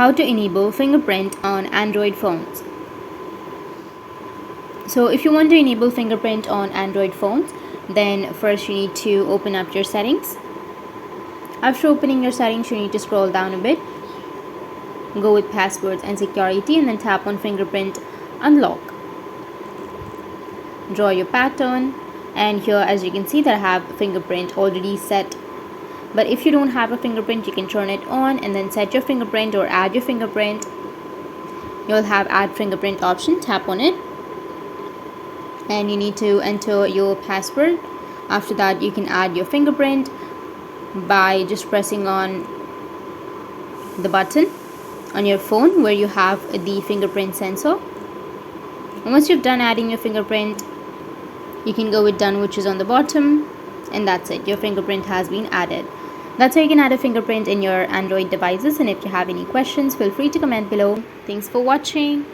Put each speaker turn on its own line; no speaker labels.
How to enable fingerprint on Android phones. So if you want to enable fingerprint on Android phones, then first you need to open up your settings. After opening your settings, you need to scroll down a bit, go with passwords and security, and then tap on fingerprint unlock. Draw your pattern, and here as you can see that I have fingerprint already set. But if you don't have a fingerprint, you can turn it on and then set your fingerprint or add your fingerprint. You'll have add fingerprint option, tap on it, and you need to enter your password. After that, you can add your fingerprint by just pressing on the button on your phone where you have the fingerprint sensor. And once you've done adding your fingerprint, you can go with done, which is on the bottom, and that's it. Your fingerprint has been added. That's how you can add a fingerprint in your Android devices. And if you have any questions, feel free to comment below. Thanks for watching.